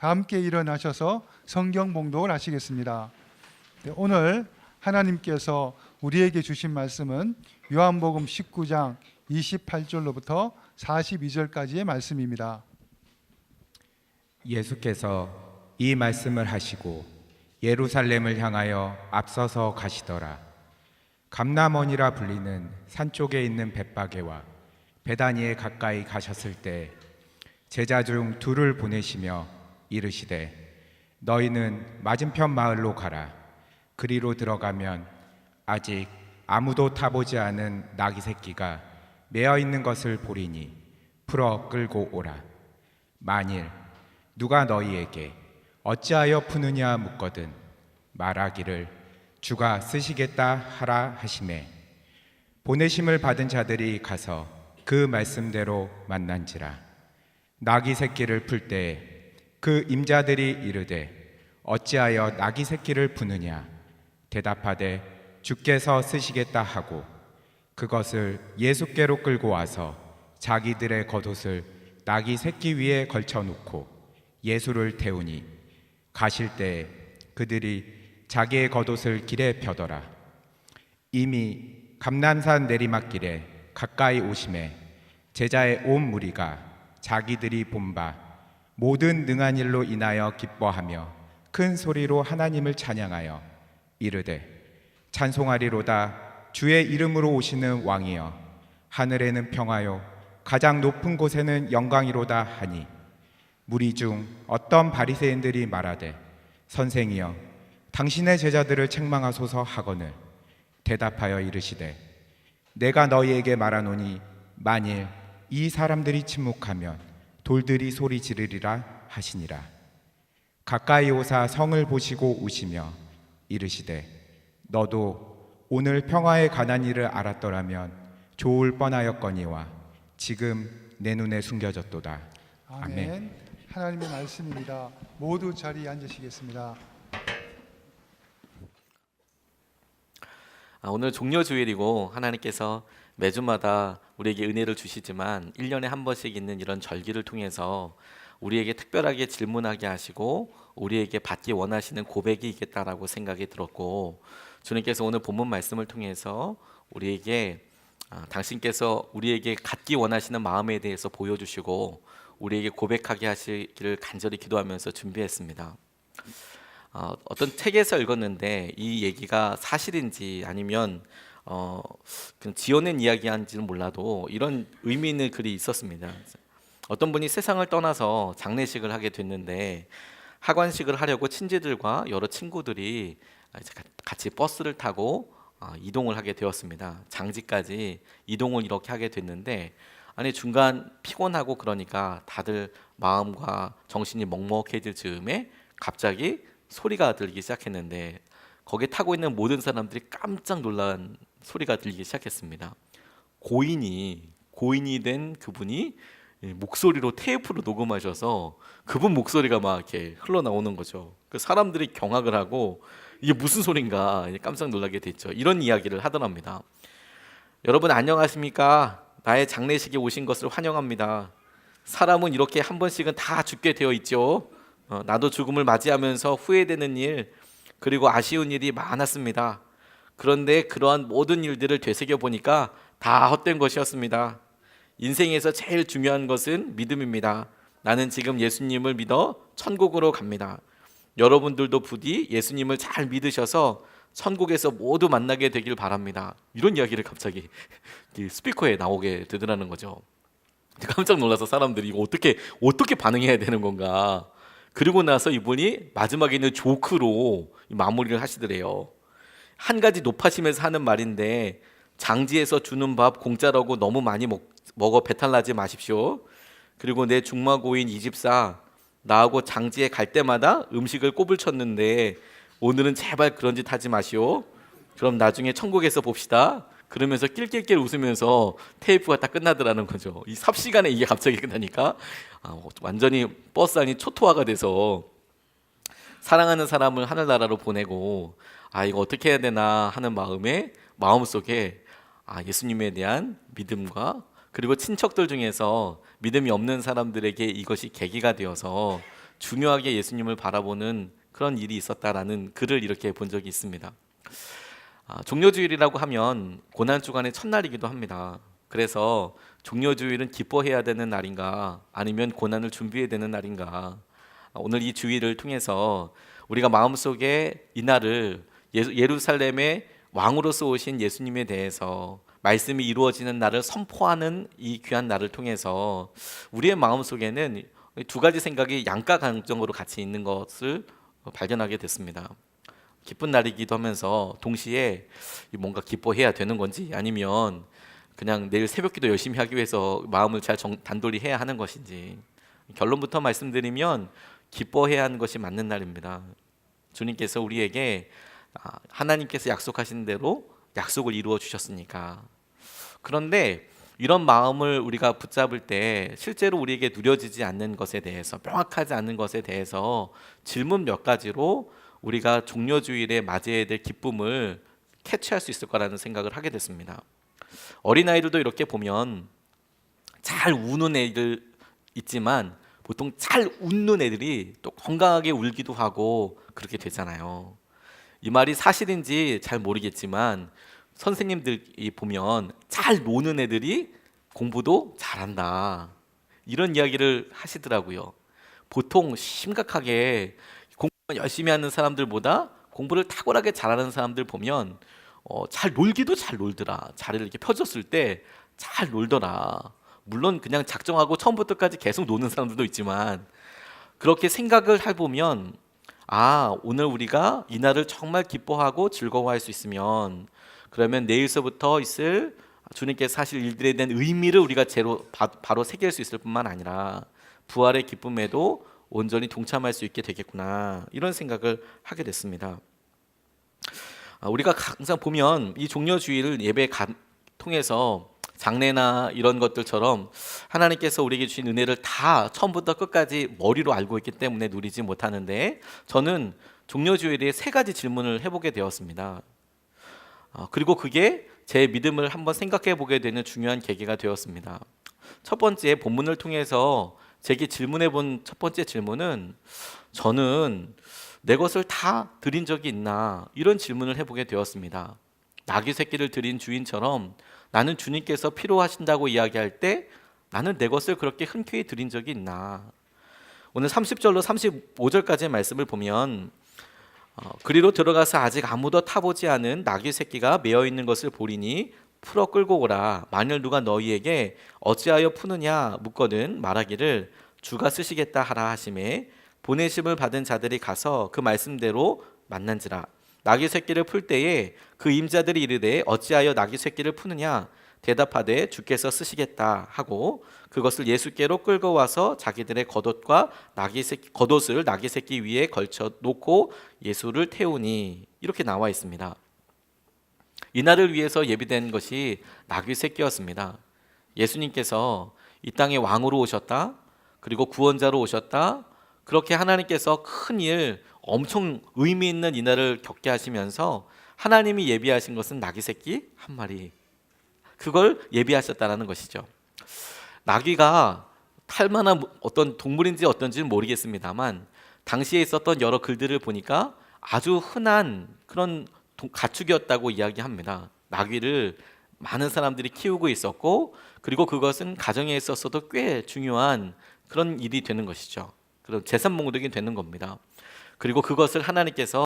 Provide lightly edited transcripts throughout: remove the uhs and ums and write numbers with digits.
다 함께 일어나셔서 성경 봉독을 하시겠습니다. 네, 오늘 하나님께서 우리에게 주신 말씀은 요한복음 19장 28절로부터 42절까지의 말씀입니다. 예수께서 이 말씀을 하시고 예루살렘을 향하여 앞서서 가시더라. 감람원이라 불리는 산 쪽에 있는 벳바게와 베다니에 가까이 가셨을 때 제자 중 둘을 보내시며 이르시되 너희는 맞은편 마을로 가라. 그리로 들어가면 아직 아무도 타보지 않은 나귀 새끼가 매어 있는 것을 보리니 풀어 끌고 오라. 만일 누가 너희에게 어찌하여 푸느냐 묻거든 말하기를 주가 쓰시겠다 하라 하시매 보내심을 받은 자들이 가서 그 말씀대로 만난지라. 나귀 새끼를 풀 때에 그 임자들이 이르되 어찌하여 나귀 새끼를 푸느냐 대답하되 주께서 쓰시겠다 하고 그것을 예수께로 끌고 와서 자기들의 겉옷을 나귀 새끼 위에 걸쳐 놓고 예수를 태우니 가실 때 그들이 자기의 겉옷을 길에 펴더라. 이미 감람산 내리막길에 가까이 오심에 제자의 온 무리가 자기들이 본 바 모든 능한 일로 인하여 기뻐하며 큰 소리로 하나님을 찬양하여 이르되 찬송하리로다. 주의 이름으로 오시는 왕이여 하늘에는 평화요 가장 높은 곳에는 영광이로다 하니 무리 중 어떤 바리새인들이 말하되 선생이여 당신의 제자들을 책망하소서 하거늘 대답하여 이르시되 내가 너희에게 말하노니 만일 이 사람들이 침묵하면 돌들이 소리 지르리라 하시니라. 가까이 오사 성을 보시고 우시며 이르시되 너도 오늘 평화에 관한 일을 알았더라면 좋을 뻔하였거니와 지금 내 눈에 숨겨졌도다. 아멘. 하나님의 말씀입니다. 모두 자리에 앉으시겠습니다. 오늘 종려주일이고 하나님께서 매주마다 우리에게 은혜를 주시지만 1년에 한 번씩 있는 이런 절기를 통해서 우리에게 특별하게 질문하게 하시고 우리에게 받기 원하시는 고백이 있겠다라고 생각이 들었고 주님께서 오늘 본문 말씀을 통해서 우리에게 당신께서 우리에게 갖기 원하시는 마음에 대해서 보여주시고 우리에게 고백하게 하시기를 간절히 기도하면서 준비했습니다. 어떤 책에서 읽었는데 이 얘기가 사실인지 아니면 그냥 지어낸 이야기인지는 몰라도 이런 의미 있는 글이 있었습니다. 어떤 분이 세상을 떠나서 장례식을 하게 됐는데 하관식을 하려고 친지들과 여러 친구들이 같이 버스를 타고 이동을 하게 되었습니다. 장지까지 이동을 이렇게 하게 됐는데 아니 중간 피곤하고 그러니까 다들 마음과 정신이 먹먹해질 즈음에 갑자기 소리가 들리기 시작했는데 거기에 타고 있는 모든 사람들이 깜짝 놀란 소리가 들리기 시작했습니다. 고인이 된 그분이 목소리로 테이프로 녹음하셔서 그분 목소리가 막 이렇게 흘러나오는 거죠. 그 사람들이 경악을 하고 이게 무슨 소린가 깜짝 놀라게 됐죠. 이런 이야기를 하더랍니다. 여러분 안녕하십니까? 나의 장례식에 오신 것을 환영합니다. 사람은 이렇게 한 번씩은 다 죽게 되어 있죠. 나도 죽음을 맞이하면서 후회되는 일 그리고 아쉬운 일이 많았습니다. 그런데 그러한 모든 일들을 되새겨 보니까 다 헛된 것이었습니다. 인생에서 제일 중요한 것은 믿음입니다. 나는 지금 예수님을 믿어 천국으로 갑니다. 여러분들도 부디 예수님을 잘 믿으셔서 천국에서 모두 만나게 되길 바랍니다. 이런 이야기를 갑자기 스피커에 나오게 되더라는 거죠. 깜짝 놀라서 사람들이 이거 어떻게 반응해야 되는 건가. 그리고 나서 이분이 마지막에는 조크로 마무리를 하시더래요. 한 가지 높아심에서 하는 말인데 장지에서 주는 밥 공짜라고 너무 많이 먹어 배탈 나지 마십시오. 그리고 내 중마고인 이 집사 나하고 장지에 갈 때마다 음식을 꼽을 쳤는데 오늘은 제발 그런 짓 하지 마시오. 그럼 나중에 천국에서 봅시다. 그러면서 낄낄낄 웃으면서 테이프가 딱 끝나더라는 거죠. 이 삽시간에 이게 갑자기 끝나니까 완전히 버스 안이 초토화가 돼서 사랑하는 사람을 하늘나라로 보내고 이거 어떻게 해야 되나 하는 마음속에 예수님에 대한 믿음과 그리고 친척들 중에서 믿음이 없는 사람들에게 이것이 계기가 되어서 중요하게 예수님을 바라보는 그런 일이 있었다라는 글을 이렇게 본 적이 있습니다. 종려주일이라고 하면 고난주간의 첫날이기도 합니다. 그래서 종려주일은 기뻐해야 되는 날인가 아니면 고난을 준비해야 되는 날인가, 오늘 이 주일을 통해서 우리가 마음속에 이 날을 예루살렘의 왕으로서 오신 예수님에 대해서 말씀이 이루어지는 날을 선포하는 이 귀한 날을 통해서 우리의 마음속에는 두 가지 생각이 양가 감정으로 같이 있는 것을 발견하게 됐습니다. 기쁜 날이기도 하면서 동시에 뭔가 기뻐해야 되는 건지 아니면 그냥 내일 새벽기도 열심히 하기 위해서 마음을 잘 단돌이 해야 하는 것인지, 결론부터 말씀드리면 기뻐해야 하는 것이 맞는 날입니다. 주님께서 우리에게 하나님께서 약속하신 대로 약속을 이루어 주셨으니까. 그런데 이런 마음을 우리가 붙잡을 때 실제로 우리에게 누려지지 않는 것에 대해서, 명확하지 않는 것에 대해서 질문 몇 가지로 우리가 종려주일에 맞이해야 될 기쁨을 캐치할 수 있을 거라는 생각을 하게 됐습니다. 어린아이들도 이렇게 보면 잘 우는 애들 있지만 보통 잘 웃는 애들이 또 건강하게 울기도 하고 그렇게 되잖아요. 이 말이 사실인지 잘 모르겠지만 선생님들이 보면 잘 노는 애들이 공부도 잘한다, 이런 이야기를 하시더라고요. 보통 심각하게 공부 열심히 하는 사람들보다 공부를 탁월하게 잘하는 사람들 보면 잘 놀기도 잘 놀더라, 자리를 이렇게 펴줬을 때 잘 놀더라. 물론 그냥 작정하고 처음부터까지 계속 노는 사람들도 있지만, 그렇게 생각을 해보면 오늘 우리가 이 날을 정말 기뻐하고 즐거워할 수 있으면, 그러면 내일서부터 있을 주님께서 하실 일들에 대한 의미를 우리가 바로 새길 수 있을 뿐만 아니라 부활의 기쁨에도 온전히 동참할 수 있게 되겠구나, 이런 생각을 하게 됐습니다. 우리가 항상 보면 이 종려주일 예배 통해서 장례나 이런 것들처럼 하나님께서 우리에게 주신 은혜를 다 처음부터 끝까지 머리로 알고 있기 때문에 누리지 못하는데, 저는 종려주일에 세 가지 질문을 해보게 되었습니다. 그리고 그게 제 믿음을 한번 생각해 보게 되는 중요한 계기가 되었습니다. 첫 번째, 본문을 통해서 제게 질문해 본 첫 번째 질문은, 저는 내 것을 다 드린 적이 있나, 이런 질문을 해보게 되었습니다. 나귀 새끼를 드린 주인처럼 나는 주님께서 필요하신다고 이야기할 때 나는 내 것을 그렇게 흔쾌히 드린 적이 있나. 오늘 30절로 35절까지의 말씀을 보면 그리로 들어가서 아직 아무도 타보지 않은 나귀 새끼가 메어 있는 것을 보리니 풀어 끌고 오라. 만일 누가 너희에게 어찌하여 푸느냐 묻거든 말하기를 주가 쓰시겠다 하라 하시매, 보내심을 받은 자들이 가서 그 말씀대로 만난지라. 나귀 새끼를 풀 때에 그 임자들이 이르되 어찌하여 나귀 새끼를 푸느냐 대답하되 주께서 쓰시겠다 하고 그것을 예수께로 끌고 와서 자기들의 겉옷을 나귀 새끼 위에 걸쳐 놓고 예수를 태우니, 이렇게 나와 있습니다. 이날을 위해서 예비된 것이 나귀 새끼였습니다. 예수님께서 이 땅에 왕으로 오셨다, 그리고 구원자로 오셨다, 그렇게 하나님께서 큰 일, 엄청 의미 있는 이날을 겪게 하시면서 하나님이 예비하신 것은 나귀 새끼 한 마리, 그걸 예비하셨다라는 것이죠. 나귀가 탈 만한 어떤 동물인지 어떤지는 모르겠습니다만 당시에 있었던 여러 글들을 보니까 아주 흔한 그런 가축이었다고 이야기합니다. 나귀를 많은 사람들이 키우고 있었고, 그리고 그것은 가정에 있어서도 꽤 중요한 그런 일이 되는 것이죠. 그런 재산 목록이 되는 겁니다. 그리고 그것을 하나님께서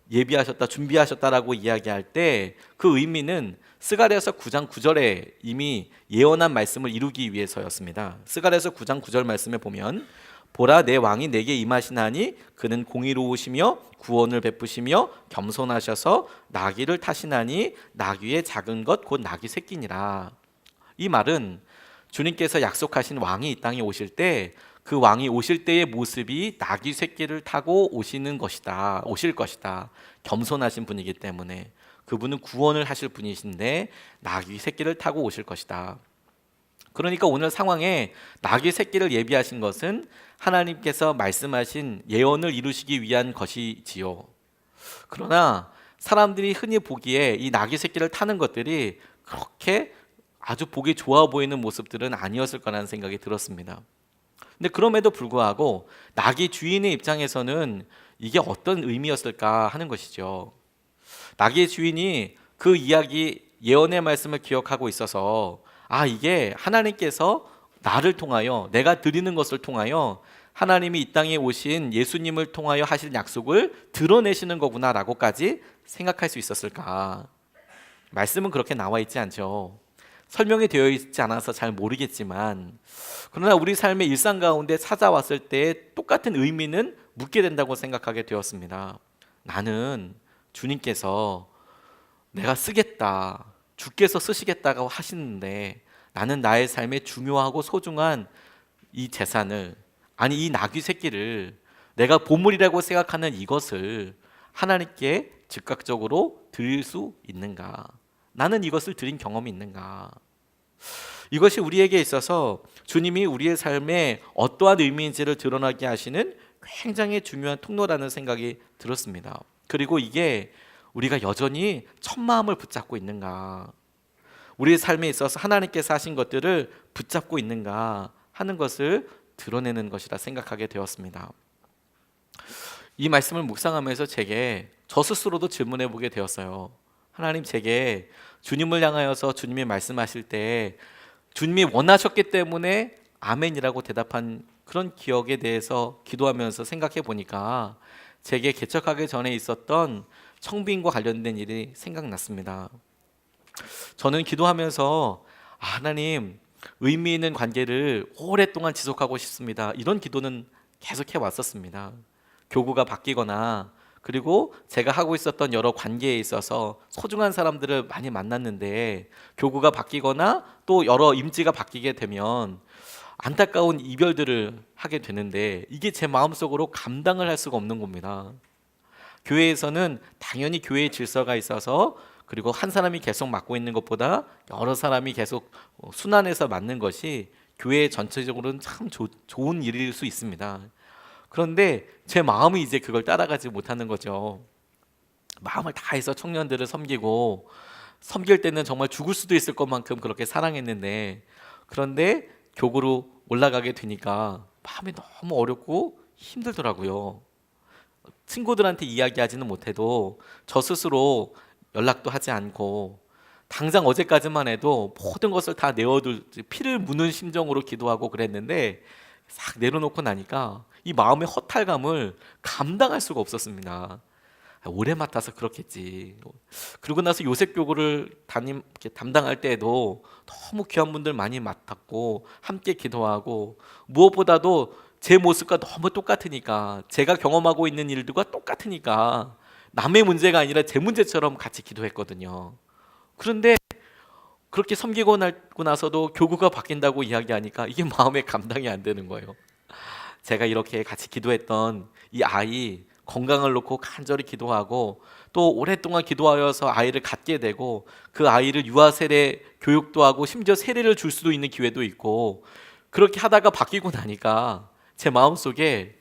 예비하셨다, 준비하셨다라고 이야기할 때 그 의미는 스가랴서 9장 9절에 이미 예언한 말씀을 이루기 위해서였습니다. 스가랴서 9장 9절 말씀에 보면 보라 내 왕이 내게 임하시나니 그는 공의로우시며 구원을 베푸시며 겸손하셔서 나귀를 타시나니 나귀의 작은 것 곧 나귀 새끼니라. 이 말은 주님께서 약속하신 왕이 이 땅에 오실 때 그 왕이 오실 때의 모습이 나귀 새끼를 타고 오실 것이다. 겸손하신 분이기 때문에 그분은 구원을 하실 분이신데 나귀 새끼를 타고 오실 것이다. 그러니까 오늘 상황에 나귀 새끼를 예비하신 것은 하나님께서 말씀하신 예언을 이루시기 위한 것이지요. 그러나 사람들이 흔히 보기에 이 나귀 새끼를 타는 것들이 그렇게 아주 보기 좋아 보이는 모습들은 아니었을 거라는 생각이 들었습니다. 근데 그럼에도 불구하고 낙이 주인의 입장에서는 이게 어떤 의미였을까 하는 것이죠. 낙의 주인이 그 이야기 예언의 말씀을 기억하고 있어서 이게 하나님께서 나를 통하여 내가 드리는 것을 통하여 하나님이 이 땅에 오신 예수님을 통하여 하실 약속을 드러내시는 거구나라고까지 생각할 수 있었을까? 말씀은 그렇게 나와 있지 않죠. 설명이 되어 있지 않아서 잘 모르겠지만 그러나 우리 삶의 일상 가운데 찾아왔을 때 똑같은 의미는 묻게 된다고 생각하게 되었습니다. 나는 주님께서 내가 쓰겠다, 주께서 쓰시겠다고 하시는데 나는 나의 삶에 중요하고 소중한 이 재산을, 이 나귀 새끼를 내가 보물이라고 생각하는 이것을 하나님께 즉각적으로 드릴 수 있는가? 나는 이것을 드린 경험이 있는가? 이것이 우리에게 있어서 주님이 우리의 삶에 어떠한 의미인지를 드러나게 하시는 굉장히 중요한 통로라는 생각이 들었습니다. 그리고 이게 우리가 여전히 첫마음을 붙잡고 있는가, 우리의 삶에 있어서 하나님께서 하신 것들을 붙잡고 있는가 하는 것을 드러내는 것이라 생각하게 되었습니다. 이 말씀을 묵상하면서 제게 저 스스로도 질문해 보게 되었어요. 하나님, 제게 주님을 향하여서 주님이 말씀하실 때 주님이 원하셨기 때문에 아멘이라고 대답한 그런 기억에 대해서 기도하면서 생각해 보니까 제게 개척하기 전에 있었던 청빙과 관련된 일이 생각났습니다. 저는 기도하면서 하나님, 의미 있는 관계를 오랫동안 지속하고 싶습니다, 이런 기도는 계속해 왔었습니다. 교구가 바뀌거나 그리고 제가 하고 있었던 여러 관계에 있어서 소중한 사람들을 많이 만났는데 교구가 바뀌거나 또 여러 임지가 바뀌게 되면 안타까운 이별들을 하게 되는데 이게 제 마음속으로 감당을 할 수가 없는 겁니다. 교회에서는 당연히 교회의 질서가 있어서 그리고 한 사람이 계속 맡고 있는 것보다 여러 사람이 계속 순환해서 맡는 것이 교회 전체적으로는 참 좋은 일일 수 있습니다. 그런데 제 마음이 이제 그걸 따라가지 못하는 거죠. 마음을 다해서 청년들을 섬기고 섬길 때는 정말 죽을 수도 있을 것만큼 그렇게 사랑했는데 그런데 교구로 올라가게 되니까 마음이 너무 어렵고 힘들더라고요. 친구들한테 이야기하지는 못해도 저 스스로 연락도 하지 않고 당장 어제까지만 해도 모든 것을 다 내어둘 피를 무는 심정으로 기도하고 그랬는데 싹 내려놓고 나니까 이 마음의 허탈감을 감당할 수가 없었습니다. 오래 맡아서 그렇겠지. 그러고 나서 요셉교구를 담당할 때에도 너무 귀한 분들 많이 맡았고 함께 기도하고 무엇보다도 제 모습과 너무 똑같으니까 제가 경험하고 있는 일들과 똑같으니까 남의 문제가 아니라 제 문제처럼 같이 기도했거든요. 그런데 그렇게 섬기고 나서도 교구가 바뀐다고 이야기하니까 이게 마음에 감당이 안 되는 거예요. 제가 이렇게 같이 기도했던 이 아이 건강을 놓고 간절히 기도하고 또 오랫동안 기도하여서 아이를 갖게 되고 그 아이를 유아 세례 교육도 하고 심지어 세례를 줄 수도 있는 기회도 있고 그렇게 하다가 바뀌고 나니까 제 마음속에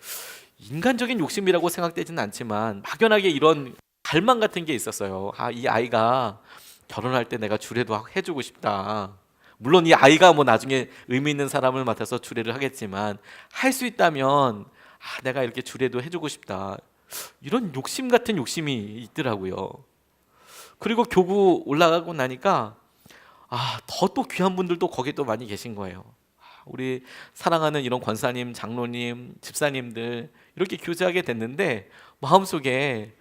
인간적인 욕심이라고 생각되지는 않지만 막연하게 이런 갈망 같은 게 있었어요. 이 아이가 결혼할 때 내가 주례도 해주고 싶다. 물론 이 아이가 나중에 의미 있는 사람을 맡아서 주례를 하겠지만 할 수 있다면 내가 이렇게 주례도 해주고 싶다. 이런 욕심 같은 욕심이 있더라고요. 그리고 교구 올라가고 나니까 더 또 귀한 분들도 거기 또 많이 계신 거예요. 우리 사랑하는 이런 권사님, 장로님, 집사님들 이렇게 교제하게 됐는데 마음속에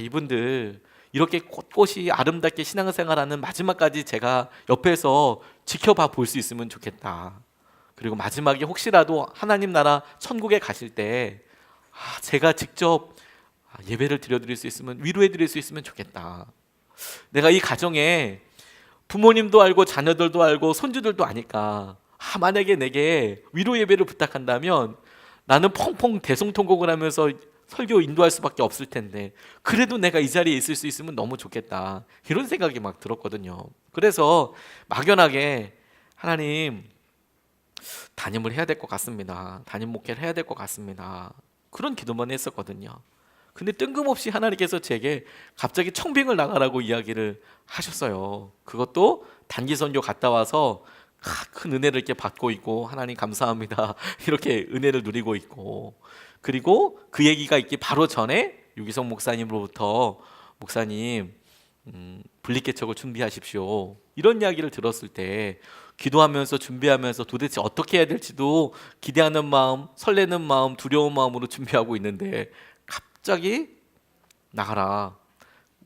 이분들 이렇게 꼿꼿이 아름답게 신앙생활하는 마지막까지 제가 옆에서 지켜봐 볼 수 있으면 좋겠다. 그리고 마지막에 혹시라도 하나님 나라 천국에 가실 때 제가 직접 예배를 드려드릴 수 있으면, 위로해드릴 수 있으면 좋겠다. 내가 이 가정에 부모님도 알고 자녀들도 알고 손주들도 아니까 만약에 내게 위로 예배를 부탁한다면 나는 펑펑 대성통곡을 하면서 설교 인도할 수밖에 없을 텐데 그래도 내가 이 자리에 있을 수 있으면 너무 좋겠다. 이런 생각이 막 들었거든요. 그래서 막연하게 하나님, 담임을 해야 될 것 같습니다. 담임 목회를 해야 될 것 같습니다. 그런 기도만 했었거든요. 근데 뜬금없이 하나님께서 제게 갑자기 청빙을 나가라고 이야기를 하셨어요. 그것도 단기 선교 갔다 와서 큰 은혜를 이렇게 받고 있고 하나님 감사합니다 이렇게 은혜를 누리고 있고, 그리고 그 얘기가 있기 바로 전에 유기성 목사님으로부터 목사님 분리개척을 준비하십시오 이런 이야기를 들었을 때 기도하면서 준비하면서 도대체 어떻게 해야 될지도 기대하는 마음, 설레는 마음, 두려운 마음으로 준비하고 있는데 갑자기 나가라,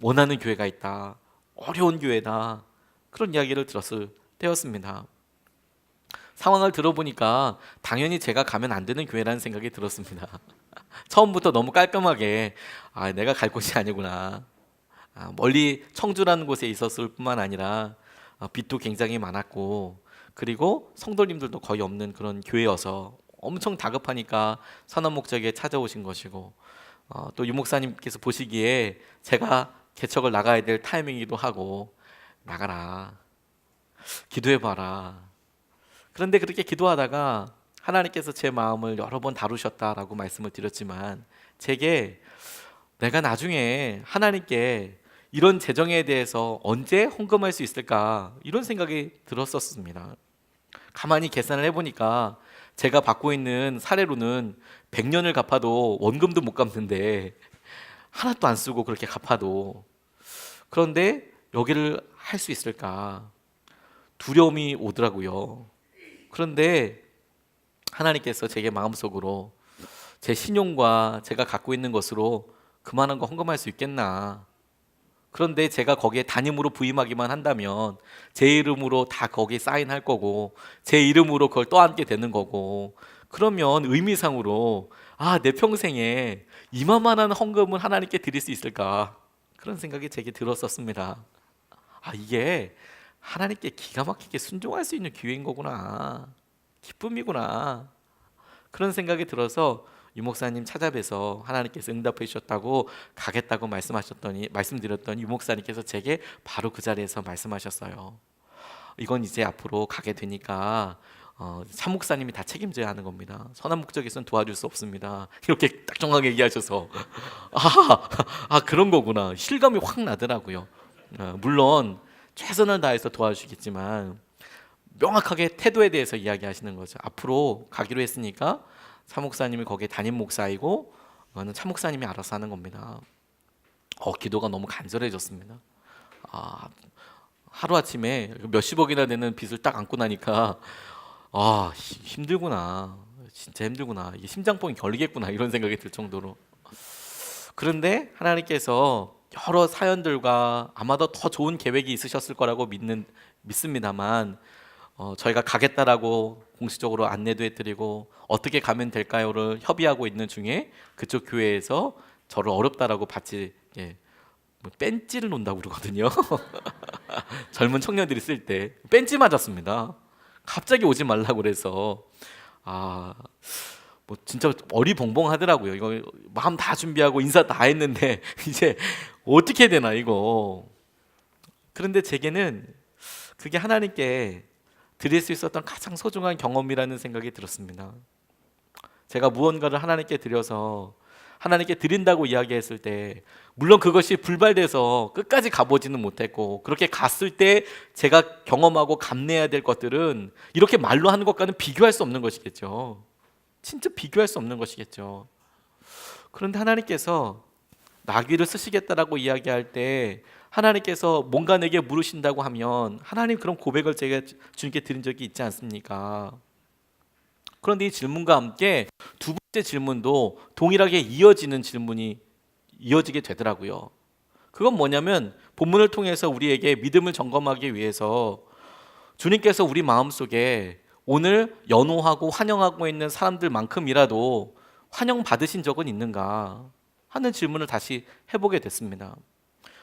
원하는 교회가 있다, 어려운 교회다, 그런 이야기를 들었을 때였습니다. 상황을 들어보니까 당연히 제가 가면 안 되는 교회라는 생각이 들었습니다. 처음부터 너무 깔끔하게 내가 갈 곳이 아니구나, 멀리 청주라는 곳에 있었을 뿐만 아니라 빚도 굉장히 많았고, 그리고 성도님들도 거의 없는 그런 교회여서 엄청 다급하니까 선한 목적에 찾아오신 것이고, 또 유목사님께서 보시기에 제가 개척을 나가야 될 타이밍이기도 하고, 나가라, 기도해봐라. 그런데 그렇게 기도하다가 하나님께서 제 마음을 여러 번 다루셨다라고 말씀을 드렸지만, 제게 내가 나중에 하나님께 이런 재정에 대해서 언제 헌금할 수 있을까, 이런 생각이 들었었습니다. 가만히 계산을 해보니까 제가 받고 있는 사례로는 100년을 갚아도 원금도 못 갚는데, 하나도 안 쓰고 그렇게 갚아도, 그런데 여기를 할 수 있을까 두려움이 오더라고요. 그런데 하나님께서 제게 마음속으로 제 신용과 제가 갖고 있는 것으로 그만한 거 헌금할 수 있겠나, 그런데 제가 거기에 담임으로 부임하기만 한다면 제 이름으로 다 거기에 사인할 거고 제 이름으로 그걸 떠안게 되는 거고, 그러면 의미상으로 내 평생에 이만한 헌금을 하나님께 드릴 수 있을까, 그런 생각이 제게 들었었습니다. 이게 하나님께 기가 막히게 순종할 수 있는 기회인 거구나, 기쁨이구나, 그런 생각이 들어서 유 목사님 찾아뵈서 하나님께서 응답해 주셨다고 가겠다고 말씀드렸더니 유 목사님께서 제게 바로 그 자리에서 말씀하셨어요. 이건 이제 앞으로 가게 되니까 참 목사님이 다 책임져야 하는 겁니다. 선한 목적에서는 도와줄 수 없습니다. 이렇게 딱 정확하게 얘기하셔서 그런 거구나, 실감이 확 나더라고요. 물론 최선을 다해서 도와주시겠지만 명확하게 태도에 대해서 이야기하시는 거죠. 앞으로 가기로 했으니까 차 목사님이 거기에 담임 목사이고 그거는 차 목사님이 알아서 하는 겁니다. 기도가 너무 간절해졌습니다. 하루아침에 몇십억이나 되는 빚을 딱 안고 나니까 힘들구나, 진짜 힘들구나, 이게 심장병이 걸리겠구나, 이런 생각이 들 정도로. 그런데 하나님께서 여러 사연들과 아마도 더 좋은 계획이 있으셨을 거라고 믿습니다만, 저희가 가겠다라고 공식적으로 안내도 해드리고 어떻게 가면 될까요를 협의하고 있는 중에 그쪽 교회에서 저를 어렵다라고 받지, 뺀찌를 논다고 그러거든요. 젊은 청년들이 쓸 때 뺀찌 맞았습니다. 갑자기 오지 말라고 그래서 진짜 어리벙벙하더라고요. 이거 마음 다 준비하고 인사 다 했는데 이제 어떻게 되나 이거. 그런데 제게는 그게 하나님께 드릴 수 있었던 가장 소중한 경험이라는 생각이 들었습니다. 제가 무언가를 하나님께 드려서 하나님께 드린다고 이야기했을 때, 물론 그것이 불발돼서 끝까지 가보지는 못했고, 그렇게 갔을 때 제가 경험하고 감내해야 될 것들은 이렇게 말로 하는 것과는 비교할 수 없는 것이겠죠. 진짜 비교할 수 없는 것이겠죠. 그런데 하나님께서 나귀를 쓰시겠다라고 이야기할 때 하나님께서 뭔가 내게 물으신다고 하면 하나님, 그런 고백을 제가 주님께 드린 적이 있지 않습니까? 그런데 이 질문과 함께 두 번째 질문도 동일하게 이어지는 질문이 이어지게 되더라고요. 그건 뭐냐면 본문을 통해서 우리에게 믿음을 점검하기 위해서 주님께서 우리 마음속에 오늘 연호하고 환영하고 있는 사람들만큼이라도 환영 받으신 적은 있는가 하는 질문을 다시 해보게 됐습니다.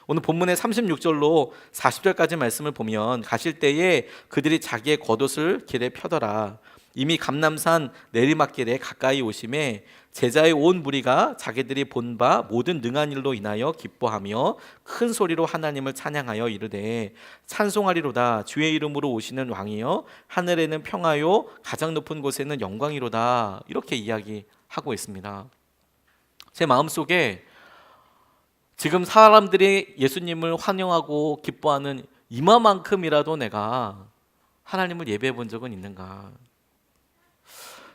오늘 본문의 36절로 40절까지 말씀을 보면, 가실 때에 그들이 자기의 겉옷을 길에 펴더라. 이미 감람산 내리막길에 가까이 오심에 제자의 온 무리가 자기들이 본 바 모든 능한 일로 인하여 기뻐하며 큰 소리로 하나님을 찬양하여 이르되, 찬송하리로다. 주의 이름으로 오시는 왕이여, 하늘에는 평화요 가장 높은 곳에는 영광이로다. 이렇게 이야기하고 있습니다. 제 마음속에 지금 사람들이 예수님을 환영하고 기뻐하는 이마만큼이라도 내가 하나님을 예배해 본 적은 있는가?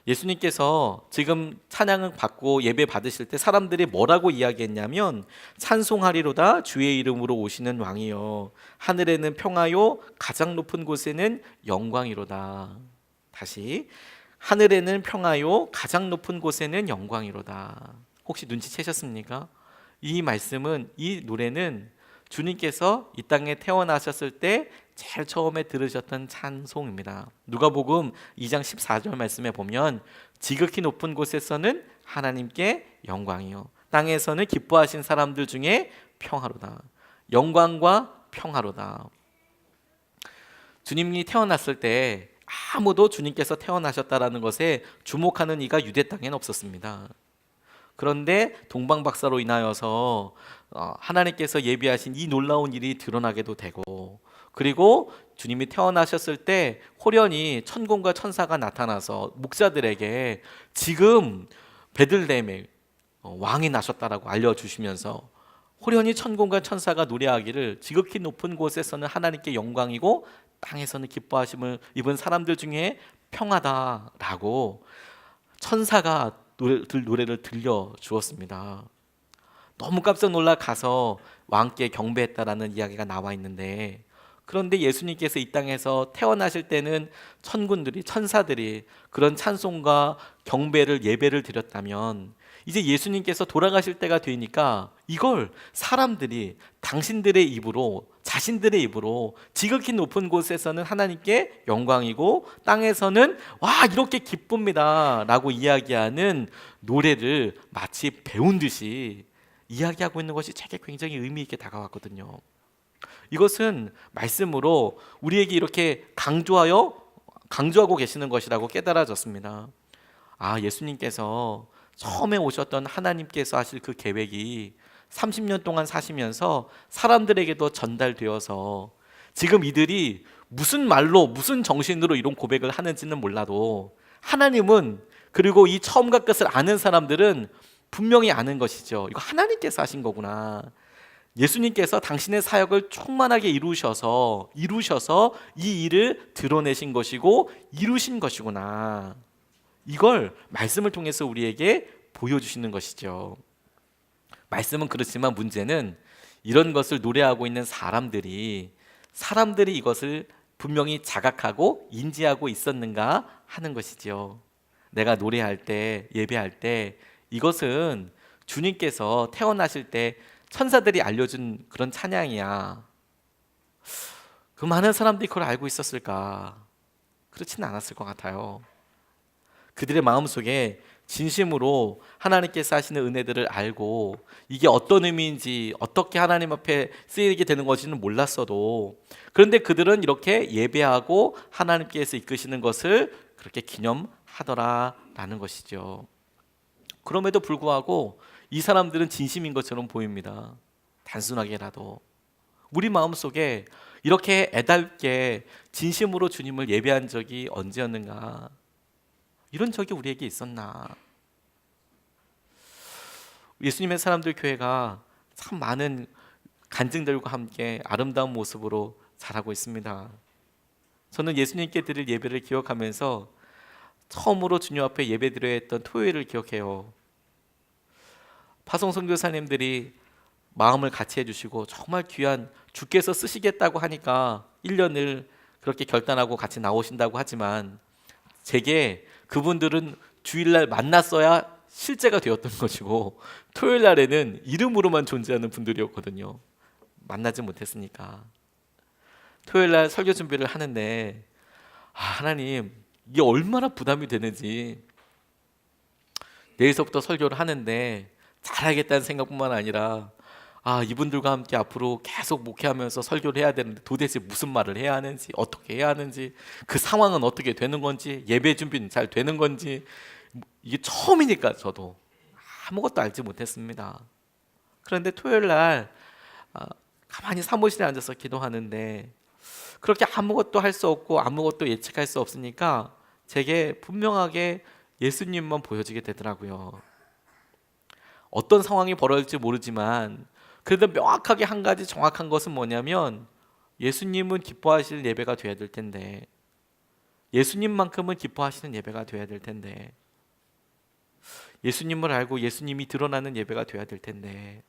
예수님께서 지금 찬양을 받고 예배 받으실 때 사람들이 뭐라고 이야기했냐면 찬송하리로다 주의 이름으로 오시는 왕이요 하늘에는 평화요 가장 높은 곳에는 영광이로다. 다시 하늘에는 평화요 가장 높은 곳에는 영광이로다. 혹시 눈치채셨습니까? 이 말씀은, 이 노래는 주님께서 이 땅에 태어나셨을 때 제일 처음에 들으셨던 찬송입니다. 누가복음 2장 14절 말씀에 보면 지극히 높은 곳에서는 하나님께 영광이요 땅에서는 기뻐하신 사람들 중에 평화로다. 영광과 평화로다. 주님이 태어났을 때 아무도 주님께서 태어나셨다라는 것에 주목하는 이가 유대 땅에는 없었습니다. 그런데 동방박사로 인하여서 하나님께서 예비하신 이 놀라운 일이 드러나게도 되고, 그리고 주님이 태어나셨을 때 호련히 천군과 천사가 나타나서 목자들에게 지금 베들레헴에 왕이 나셨다라고 알려주시면서 호련히 천군과 천사가 노래하기를 지극히 높은 곳에서는 하나님께 영광이고 땅에서는 기뻐하심을 입은 사람들 중에 평하다라고 천사가 노래를 들려주었습니다. 너무 깜짝 놀라 가서 왕께 경배했다라는 이야기가 나와 있는데, 그런데 예수님께서 이 땅에서 태어나실 때는 천군들이, 천사들이 그런 찬송과 경배를, 예배를 드렸다면 이제 예수님께서 돌아가실 때가 되니까 이걸 사람들이 당신들의 입으로, 자신들의 입으로 지극히 높은 곳에서는 하나님께 영광이고 땅에서는 와 이렇게 기쁩니다 라고 이야기하는 노래를 마치 배운 듯이 이야기하고 있는 것이 제게 굉장히 의미 있게 다가왔거든요. 이것은 말씀으로 우리에게 이렇게 강조하고 계시는 것이라고 깨달아졌습니다. 아, 예수님께서 처음에 오셨던 하나님께서 하실 그 계획이 30년 동안 사시면서 사람들에게도 전달되어서 지금 이들이 무슨 말로, 무슨 정신으로 이런 고백을 하는지는 몰라도 하나님은, 그리고 이 처음과 끝을 아는 사람들은 분명히 아는 것이죠. 이거 하나님께서 하신 거구나. 예수님께서 당신의 사역을 충만하게 이루셔서 이 일을 드러내신 것이고 이루신 것이구나. 이걸 말씀을 통해서 우리에게 보여주시는 것이죠. 말씀은 그렇지만 문제는 이런 것을 노래하고 있는 사람들이 이것을 분명히 자각하고 인지하고 있었는가 하는 것이죠. 내가 노래할 때, 예배할 때 이것은 주님께서 태어나실 때 천사들이 알려준 그런 찬양이야. 그 많은 사람들이 그걸 알고 있었을까? 그렇지는 않았을 것 같아요. 그들의 마음속에 진심으로 하나님께서 하시는 은혜들을 알고 이게 어떤 의미인지, 어떻게 하나님 앞에 쓰이게 되는 것인지는 몰랐어도, 그런데 그들은 이렇게 예배하고 하나님께서 이끄시는 것을 그렇게 기념하더라라는 것이죠. 그럼에도 불구하고 이 사람들은 진심인 것처럼 보입니다. 단순하게라도 우리 마음속에 이렇게 애달게 진심으로 주님을 예배한 적이 언제였는가? 이런 적이 우리에게 있었나? 예수님의 사람들 교회가 참 많은 간증들과 함께 아름다운 모습으로 자라고 있습니다. 저는 예수님께 드릴 예배를 기억하면서 처음으로 주님 앞에 예배드려야 했던 토요일을 기억해요. 파송 선교사님들이 마음을 같이 해주시고 정말 귀한, 주께서 쓰시겠다고 하니까 1년을 그렇게 결단하고 같이 나오신다고 하지만 제게 그분들은 주일날 만났어야 실제가 되었던 것이고 토요일 날에는 이름으로만 존재하는 분들이었거든요. 만나지 못했으니까. 토요일 날 설교 준비를 하는데 하나님, 이게 얼마나 부담이 되는지, 내일서부터 설교를 하는데 잘하겠다는 생각뿐만 아니라 이분들과 함께 앞으로 계속 목회하면서 설교를 해야 되는데 도대체 무슨 말을 해야 하는지, 어떻게 해야 하는지, 그 상황은 어떻게 되는 건지, 예배 준비는 잘 되는 건지, 이게 처음이니까 저도 아무것도 알지 못했습니다. 그런데 토요일 날 가만히 사무실에 앉아서 기도하는데 그렇게 아무것도 할 수 없고 아무것도 예측할 수 없으니까 제게 분명하게 예수님만 보여지게 되더라고요. 어떤 상황이 벌어질지 모르지만 그래도 명확하게 한 가지 정확한 것은 뭐냐면 예수님은 기뻐하실 예배가 돼야 될 텐데 예수님만큼은 기뻐하시는 예배가 되어야 될 텐데, 예수님을 알고 예수님이 드러나는 예배가 되어야 될 텐데,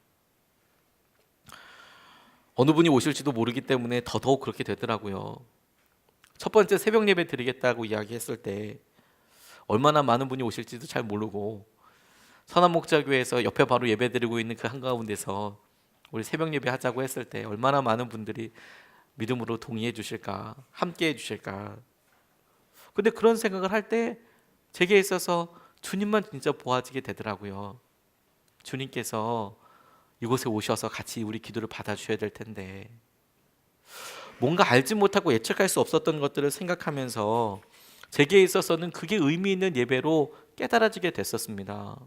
어느 분이 오실지도 모르기 때문에 더더욱 그렇게 되더라고요. 첫 번째 새벽 예배 드리겠다고 이야기했을 때 얼마나 많은 분이 오실지도 잘 모르고, 선한목자교회에서 옆에 바로 예배 드리고 있는 그 한가운데서 우리 새벽 예배 하자고 했을 때 얼마나 많은 분들이 믿음으로 동의해 주실까, 함께 해 주실까. 근데 그런 생각을 할 때 제게 있어서 주님만 진짜 보아지게 되더라고요. 주님께서 이곳에 오셔서 같이 우리 기도를 받아주셔야 될 텐데, 뭔가 알지 못하고 예측할 수 없었던 것들을 생각하면서 제게 있어서는 그게 의미 있는 예배로 깨달아지게 됐었습니다.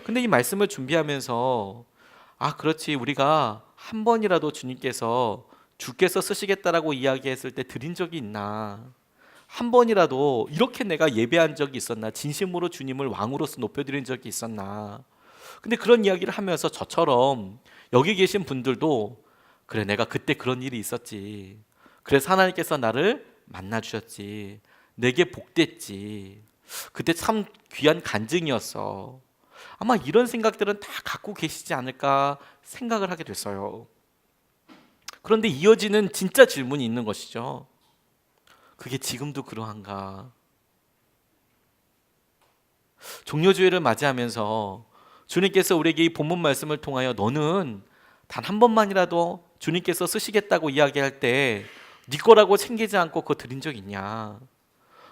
근데 이 말씀을 준비하면서 그렇지, 우리가 한 번이라도 주께서 쓰시겠다라고 이야기했을 때 드린 적이 있나, 한 번이라도 이렇게 내가 예배한 적이 있었나, 진심으로 주님을 왕으로서 높여드린 적이 있었나. 근데 그런 이야기를 하면서 저처럼 여기 계신 분들도, 그래, 내가 그때 그런 일이 있었지, 그래서 하나님께서 나를 만나 주셨지, 내게 복됐지, 그때 참 귀한 간증이었어, 아마 이런 생각들은 다 갖고 계시지 않을까 생각을 하게 됐어요. 그런데 이어지는 진짜 질문이 있는 것이죠. 그게 지금도 그러한가? 종료주일을 맞이하면서 주님께서 우리에게 이 본문 말씀을 통하여, 너는 단 한 번만이라도 주님께서 쓰시겠다고 이야기할 때 네 거라고 챙기지 않고 그거 드린 적 있냐?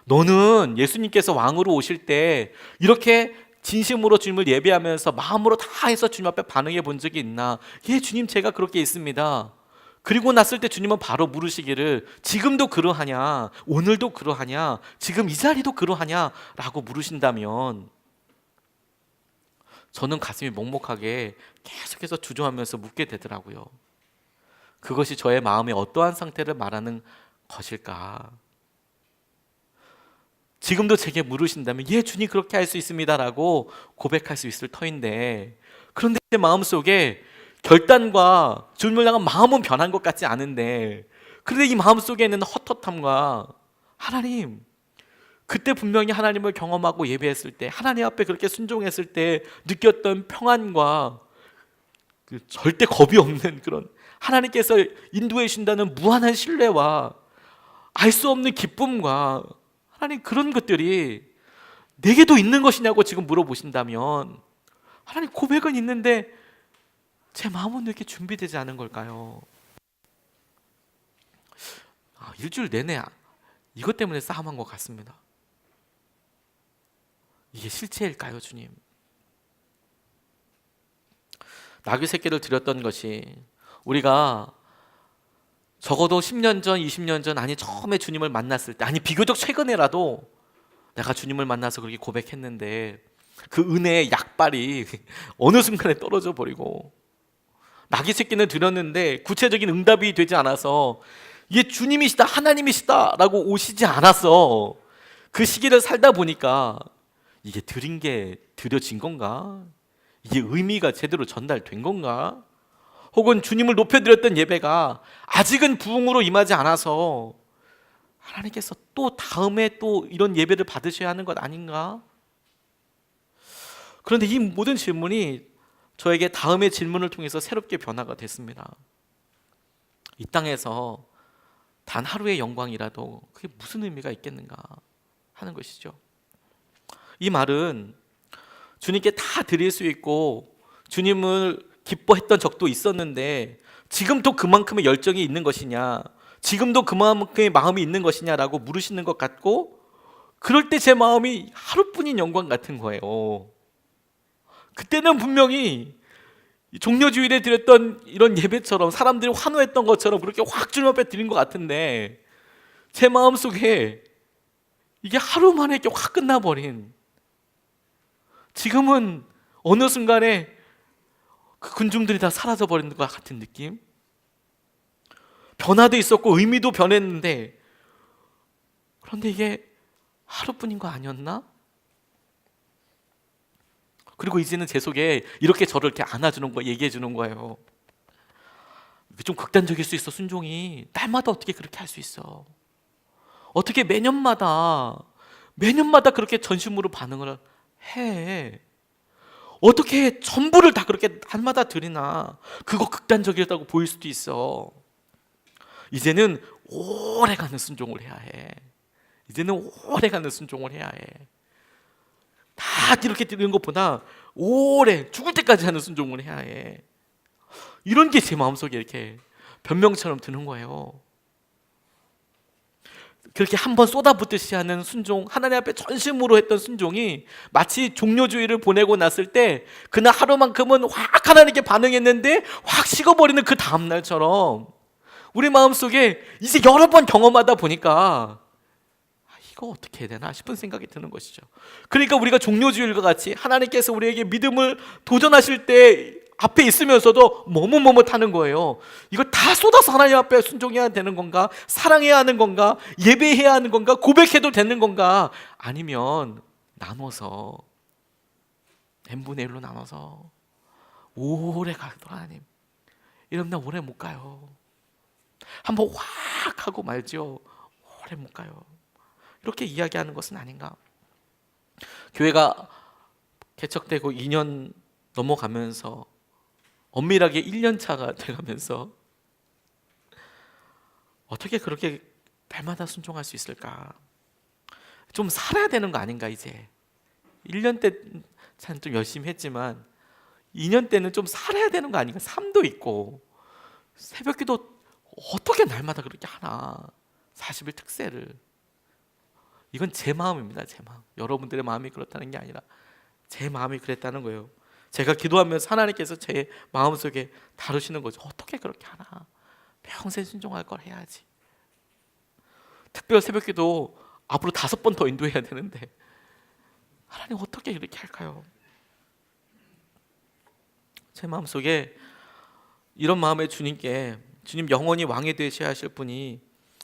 너는 예수님께서 왕으로 오실 때 이렇게 진심으로 주님을 예배하면서 마음으로 다해서 주님 앞에 반응해 본 적이 있나? 예, 주님, 제가 그렇게 있습니다. 그리고 났을 때 주님은 바로 물으시기를, 지금도 그러하냐? 오늘도 그러하냐? 지금 이 자리도 그러하냐? 라고 물으신다면 저는 가슴이 먹먹하게 계속해서 주저하면서 묻게 되더라고요. 그것이 저의 마음의 어떠한 상태를 말하는 것일까? 지금도 제게 물으신다면, 예, 주님, 그렇게 할 수 있습니다 라고 고백할 수 있을 터인데, 그런데 제 마음속에 결단과 주님을 향한 마음은 변한 것 같지 않은데, 그런데 이 마음속에 있는 헛헛함과, 하나님, 그때 분명히 하나님을 경험하고 예배했을 때, 하나님 앞에 그렇게 순종했을 때 느꼈던 평안과 절대 겁이 없는 그런 하나님께서 인도해 주신다는 무한한 신뢰와 알 수 없는 기쁨과, 하나님, 그런 것들이 내게도 있는 것이냐고 지금 물어보신다면, 하나님, 고백은 있는데 제 마음은 왜 이렇게 준비되지 않은 걸까요? 일주일 내내 이것 때문에 싸움한 것 같습니다. 이게 실체일까요, 주님? 나귀 새끼를 드렸던 것이, 우리가 적어도 10년 전, 20년 전, 아니 처음에 주님을 만났을 때, 아니 비교적 최근에라도 내가 주님을 만나서 그렇게 고백했는데 그 은혜의 약발이 어느 순간에 떨어져 버리고, 나귀 새끼는 드렸는데 구체적인 응답이 되지 않아서, 이게 주님이시다, 하나님이시다 라고 오시지 않아서 그 시기를 살다 보니까 이게 드린 게 드려진 건가? 이게 의미가 제대로 전달된 건가? 혹은 주님을 높여드렸던 예배가 아직은 부흥으로 임하지 않아서 하나님께서 또 다음에 또 이런 예배를 받으셔야 하는 것 아닌가? 그런데 이 모든 질문이 저에게 다음의 질문을 통해서 새롭게 변화가 됐습니다. 이 땅에서 단 하루의 영광이라도 그게 무슨 의미가 있겠는가 하는 것이죠. 이 말은 주님께 다 드릴 수 있고 주님을 기뻐했던 적도 있었는데 지금도 그만큼의 열정이 있는 것이냐, 지금도 그만큼의 마음이 있는 것이냐라고 물으시는 것 같고, 그럴 때 제 마음이 하루뿐인 영광 같은 거예요. 그때는 분명히 종려주일에 드렸던 이런 예배처럼 사람들이 환호했던 것처럼 그렇게 확 주님 앞에 드린 것 같은데, 제 마음속에 이게 하루 만에 이렇게 확 끝나버린, 지금은 어느 순간에 그 군중들이 다 사라져버린 것 같은 느낌? 변화도 있었고 의미도 변했는데, 그런데 이게 하루뿐인 거 아니었나? 그리고 이제는 제 속에 이렇게 저를 이렇게 안아주는 거, 얘기해 주는 거예요. 좀 극단적일 수 있어, 순종이. 날마다 어떻게 그렇게 할 수 있어? 어떻게 매년마다 그렇게 전심으로 반응을 해? 어떻게 전부를 다 그렇게 날마다 드리나? 그거 극단적이었다고 보일 수도 있어. 이제는 오래가는 순종을 해야 해. 이제는 오래가는 순종을 해야 해. 다 이렇게 드리는 것보다 오래 죽을 때까지 하는 순종을 해야 해. 이런 게 제 마음속에 이렇게 변명처럼 드는 거예요. 그렇게 한번 쏟아붓듯이 하는 순종, 하나님 앞에 전심으로 했던 순종이 마치 종료주의를 보내고 났을 때 그날 하루만큼은 확 하나님께 반응했는데 확 식어버리는 그 다음날처럼 우리 마음속에 이제 여러 번 경험하다 보니까 이거 어떻게 해야 되나 싶은 생각이 드는 것이죠. 그러니까 우리가 종료주일과 같이 하나님께서 우리에게 믿음을 도전하실 때 앞에 있으면서도 머뭇머뭇하는 거예요. 이거 다 쏟아서 하나님 앞에 순종해야 되는 건가? 사랑해야 하는 건가? 예배해야 하는 건가? 고백해도 되는 건가? 아니면 나눠서 n분의 1로 나눠서 오래 가도록 하나님, 이러면 나 오래 못 가요. 한번 확 하고 말죠. 오래 못 가요. 이렇게 이야기하는 것은 아닌가? 교회가 개척되고 2년 넘어가면서 엄밀하게 1년 차가 돼가면서 어떻게 그렇게 날마다 순종할 수 있을까? 좀 살아야 되는 거 아닌가 이제? 1년 때는 좀 열심히 했지만 2년 때는 좀 살아야 되는 거 아닌가? 삶도 있고 새벽기도 어떻게 날마다 그렇게 하나? 40일 특세를. 이건 제 마음입니다. 제 마음. 여러분들의 마음이 그렇다는 게 아니라 제 마음이 그랬다는 거예요. 제가 기도하면서 하나님께서 제 마음속에 다루시는 거죠. 어떻게 그렇게 하나? 평생 순종할 걸 해야지. 특별 새벽기도 앞으로 5번 더 인도해야 되는데 하나님 어떻게 이렇게 할까요? 제 마음속에 이런 마음에 주님께, 주님 영원히 왕이 되셔야 하실 분이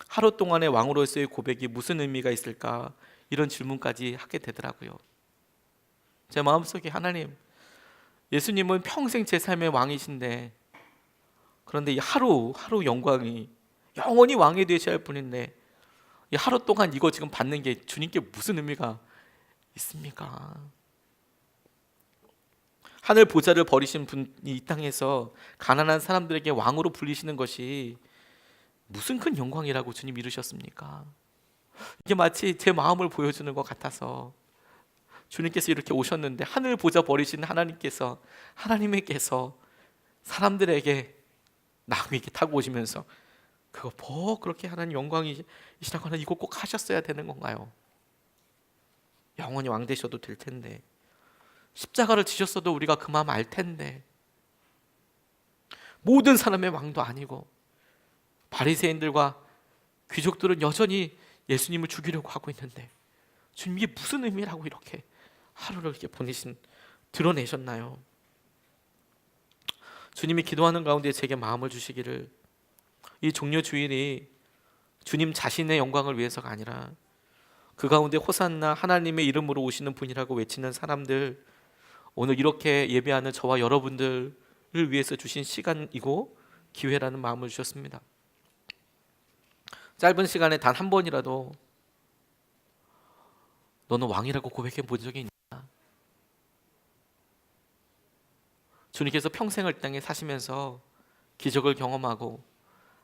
하루 동안의 왕으로서의 고백이 무슨 의미가 있을까? 이런 질문까지 하게 되더라고요. 제 마음속에 하나님, 예수님은 평생 제 삶의 왕이신데 그런데 이 하루 영광이 영원히 왕이 되셔야 할 분인데 이 하루 동안 이거 지금 받는 게 주님께 무슨 의미가 있습니까? 하늘 보좌를 버리신 분이 이 땅에서 가난한 사람들에게 왕으로 불리시는 것이 무슨 큰 영광이라고 주님 이루셨습니까? 이게 마치 제 마음을 보여주는 것 같아서 주님께서 이렇게 오셨는데 하늘 보좌 버리신 하나님께서 사람들에게 나귀에게 타고 오시면서 그거 뭐 그렇게 하나님 영광이시라고 하는 이거 꼭 하셨어야 되는 건가요? 영원히 왕 되셔도 될 텐데, 십자가를 지셨어도 우리가 그 마음 알 텐데, 모든 사람의 왕도 아니고 바리새인들과 귀족들은 여전히 예수님을 죽이려고 하고 있는데 주님 이게 무슨 의미라고 이렇게 하루를 이렇게 드러내셨나요? 주님이 기도하는 가운데 제게 마음을 주시기를, 이 종려 주일이 주님 자신의 영광을 위해서가 아니라 그 가운데 호산나 하나님의 이름으로 오시는 분이라고 외치는 사람들, 오늘 이렇게 예배하는 저와 여러분들을 위해서 주신 시간이고 기회라는 마음을 주셨습니다. 짧은 시간에 단 한 번이라도 너는 왕이라고 고백해 본 적이 있냐? 주님께서 평생을 땅에 사시면서 기적을 경험하고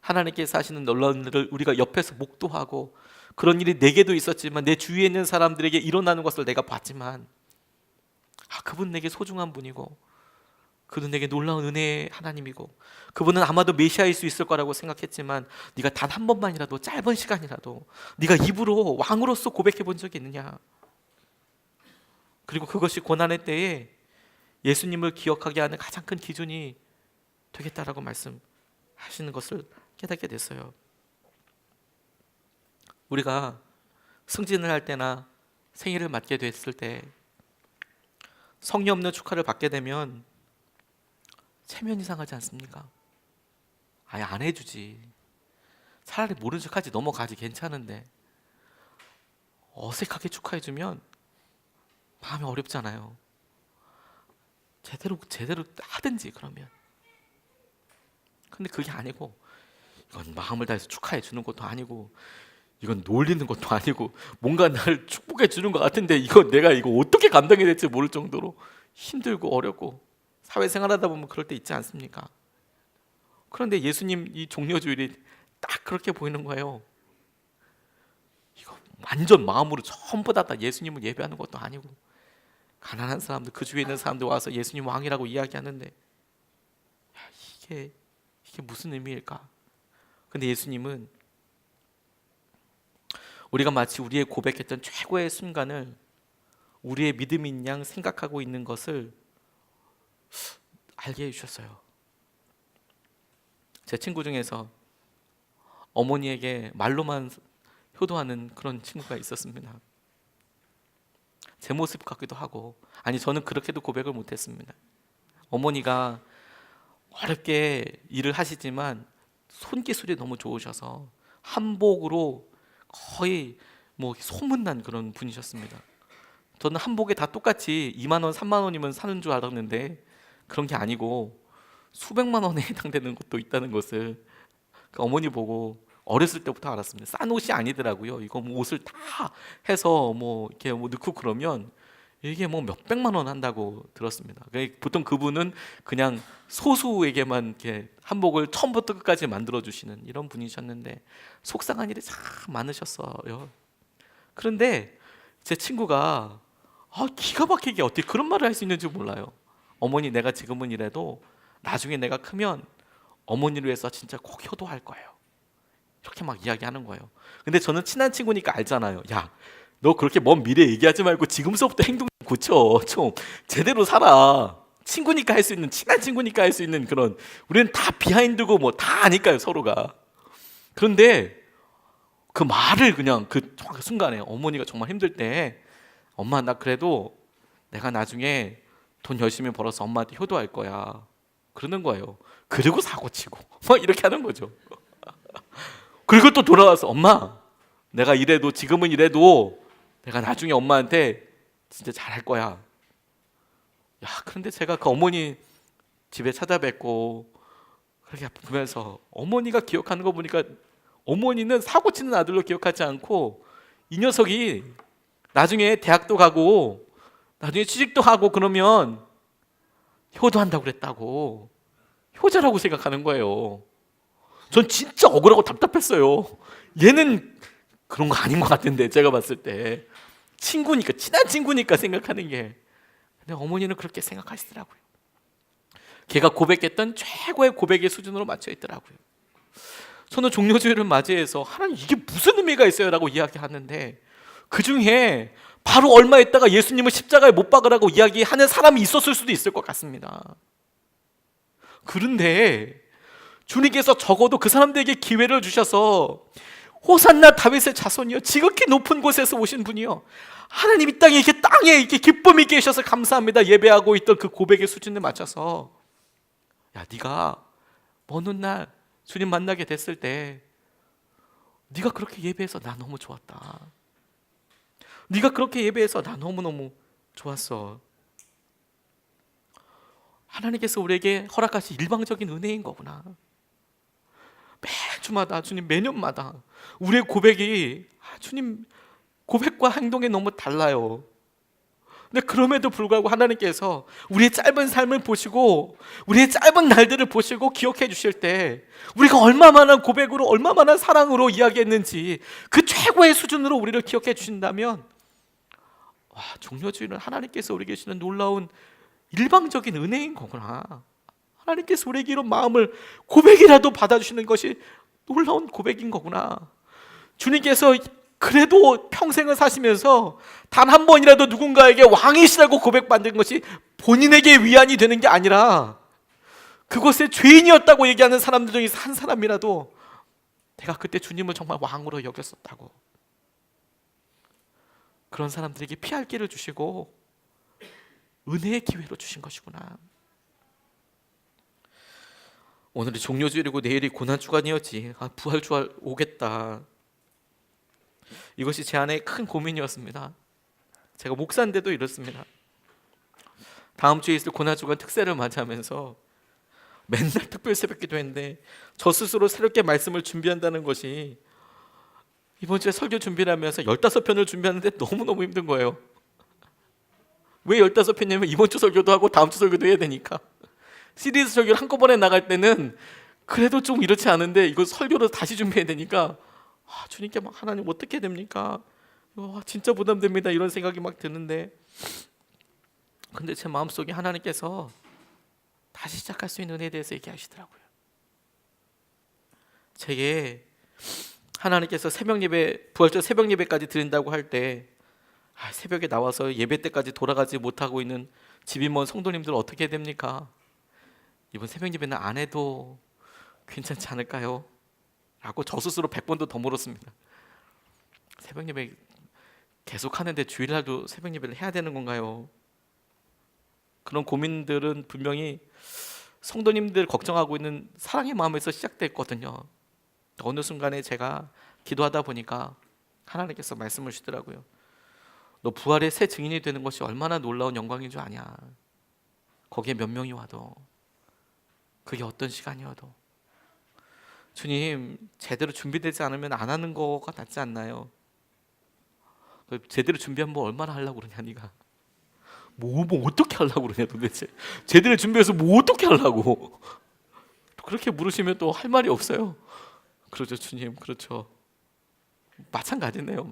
하나님께서 하시는 놀라운 일을 우리가 옆에서 목도하고 그런 일이 내게도 있었지만 내 주위에 있는 사람들에게 일어나는 것을 내가 봤지만 그분 내게 소중한 분이고 그분 내게 놀라운 은혜의 하나님이고 그분은 아마도 메시아일 수 있을 거라고 생각했지만 네가 단 한 번만이라도 짧은 시간이라도 네가 입으로 왕으로서 고백해 본 적이 있느냐? 그리고 그것이 고난의 때에 예수님을 기억하게 하는 가장 큰 기준이 되겠다라고 말씀하시는 것을 깨닫게 됐어요. 우리가 승진을 할 때나 생일을 맞게 됐을 때 성의 없는 축하를 받게 되면 체면이 상하지 않습니까? 아예 안 해주지. 차라리 모른 척하지, 넘어가지, 괜찮은데 어색하게 축하해주면 마음이 어렵잖아요. 제대로 하든지 그러면. 근데 그게 아니고 이건 마음을 다해서 축하해 주는 것도 아니고 이건 놀리는 것도 아니고 뭔가 나를 축복해 주는 것 같은데 내가 이거 어떻게 감당해야 될지 모를 정도로 힘들고 어렵고 사회생활하다 보면 그럴 때 있지 않습니까? 그런데 예수님 이 종려주일이 딱 그렇게 보이는 거예요. 이거 완전 마음으로 전부 다 예수님을 예배하는 것도 아니고 가난한 사람들, 그 주위에 있는 사람들 와서 예수님 왕이라고 이야기하는데 야, 이게 무슨 의미일까? 근데 예수님은 우리가 마치 우리의 고백했던 최고의 순간을 우리의 믿음인 양 생각하고 있는 것을 알게 해주셨어요. 제 친구 중에서 어머니에게 말로만 효도하는 그런 친구가 있었습니다. 제 모습 같기도 하고, 아니 저는 그렇게도 고백을 못했습니다. 어머니가 어렵게 일을 하시지만 손기술이 너무 좋으셔서 한복으로 거의 뭐 소문난 그런 분이셨습니다. 저는 한복에 다 똑같이 2만 원, 3만 원이면 사는 줄 알았는데 그런 게 아니고 수백만 원에 해당되는 것도 있다는 것을 그 어머니 보고 어렸을 때부터 알았습니다. 싼 옷이 아니더라고요. 이거 뭐 옷을 다 해서 뭐 이렇게 뭐 넣고 그러면 이게 뭐 몇백만 원 한다고 들었습니다. 보통 그분은 그냥 소수에게만 이렇게 한복을 처음부터 끝까지 만들어 주시는 이런 분이셨는데 속상한 일이 참 많으셨어요. 그런데 제 친구가 기가 막히게 어떻게 그런 말을 할 수 있는지 몰라요. 어머니, 내가 지금은 이래도 나중에 내가 크면 어머니를 위해서 진짜 꼭 효도할 거예요. 이렇게 막 이야기하는 거예요. 근데 저는 친한 친구니까 알잖아요. 야, 너 그렇게 먼 미래 얘기하지 말고 지금서부터 행동 고쳐. 좀 제대로 살아. 친구니까 할 수 있는, 친한 친구니까 할 수 있는 그런, 우리는 다 비하인드고 뭐 다 아니까요, 서로가. 그런데 그 말을 그냥 그 순간에 어머니가 정말 힘들 때 엄마, 나 그래도 내가 나중에 돈 열심히 벌어서 엄마한테 효도할 거야. 그러는 거예요. 그리고 사고치고 막 이렇게 하는 거죠. 그리고 또 돌아와서 엄마, 내가 이래도 지금은 이래도 내가 나중에 엄마한테 진짜 잘할 거야. 야, 그런데 제가 그 어머니 집에 찾아뵙고 그렇게 보면서 어머니가 기억하는 거 보니까 어머니는 사고치는 아들로 기억하지 않고 이 녀석이 나중에 대학도 가고 나중에 취직도 하고 그러면 효도한다고 그랬다고, 효자라고 생각하는 거예요. 전 진짜 억울하고 답답했어요. 얘는 그런 거 아닌 것 같은데, 제가 봤을 때 친구니까, 친한 친구니까 생각하는 게. 근데 어머니는 그렇게 생각하시더라고요. 걔가 고백했던 최고의 고백의 수준으로 맞춰 있더라고요. 저는 종려주일을 맞이해서 하나님 이게 무슨 의미가 있어요? 라고 이야기하는데 그 중에 바로 얼마 있다가 예수님을 십자가에 못 박으라고 이야기하는 사람이 있었을 수도 있을 것 같습니다. 그런데 주님께서 적어도 그 사람들에게 기회를 주셔서 호산나 다윗의 자손이요, 지극히 높은 곳에서 오신 분이요, 하나님 이 땅에 이렇게 기쁨이 있게 계셔서 감사합니다 예배하고 있던 그 고백의 수준에 맞춰서, 야, 네가 먼 훗날 주님 만나게 됐을 때 네가 그렇게 예배해서 나 너무 좋았다. 네가 그렇게 예배해서 나 너무너무 좋았어. 하나님께서 우리에게 허락하신 일방적인 은혜인 거구나. 매주마다, 주님 매년마다 우리의 고백이 주님 고백과 행동이 너무 달라요. 근데 그럼에도 불구하고 하나님께서 우리의 짧은 삶을 보시고 우리의 짧은 날들을 보시고 기억해 주실 때 우리가 얼마만한 고백으로, 얼마만한 사랑으로 이야기했는지 그 최고의 수준으로 우리를 기억해 주신다면, 와, 종려주일은 하나님께서 우리에게 주시는 놀라운 일방적인 은혜인 거구나. 하나님께서 우리에게 이런 마음을 고백이라도 받아주시는 것이 놀라운 고백인 거구나. 주님께서 그래도 평생을 사시면서 단 한 번이라도 누군가에게 왕이시라고 고백받는 것이 본인에게 위안이 되는 게 아니라 그것에 죄인이었다고 얘기하는 사람들 중에서 한 사람이라도 내가 그때 주님을 정말 왕으로 여겼었다고, 그런 사람들에게 피할 길을 주시고 은혜의 기회로 주신 것이구나. 오늘이 종려주일이고 내일이 고난주간이었지, 부활주일 오겠다. 이것이 제 안에 큰 고민이었습니다. 제가 목사인데도 이렇습니다. 다음 주에 있을 고난주간 특세를 맞이하면서 맨날 특별 새벽기도 했는데 저 스스로 새롭게 말씀을 준비한다는 것이 이번 주에 설교 준비를 하면서 15편을 준비하는데 너무너무 힘든 거예요. 왜 15편이냐면 이번 주 설교도 하고 다음 주 설교도 해야 되니까. 시리즈 설교를 한꺼번에 나갈 때는 그래도 좀 이렇지 않은데 이거 설교를 다시 준비해야 되니까 주님께 막 하나님 어떻게 됩니까? 진짜 부담됩니다. 이런 생각이 막 드는데, 근데 제 마음속에 하나님께서 다시 시작할 수 있는 은혜에 대해서 얘기하시더라고요. 제게 하나님께서 새벽 예배, 부활절 새벽 예배까지 드린다고 할 때 새벽에 나와서 예배 때까지 돌아가지 못하고 있는 집이 먼 성도님들 어떻게 해야 됩니까? 이번 새벽 예배는 안 해도 괜찮지 않을까요? 라고 저 스스로 100번도 더 물었습니다. 새벽 예배 계속 하는데 주일날도 새벽 예배를 해야 되는 건가요? 그런 고민들은 분명히 성도님들 걱정하고 있는 사랑의 마음에서 시작됐거든요. 어느 순간에 제가 기도하다 보니까 하나님께서 말씀을 주시더라고요. 너 부활의 새 증인이 되는 것이 얼마나 놀라운 영광인 줄 아냐. 거기에 몇 명이 와도, 그게 어떤 시간이어도 주님, 제대로 준비되지 않으면 안 하는 거가 낫지 않나요? 제대로 준비하면 뭐 얼마나 하려고 그러냐 네가. 뭐 어떻게 하려고 그러냐 도대체. 제대로 준비해서 뭐 어떻게 하려고. 그렇게 물으시면 또 할 말이 없어요. 그렇죠 주님, 그렇죠. 마찬가지네요.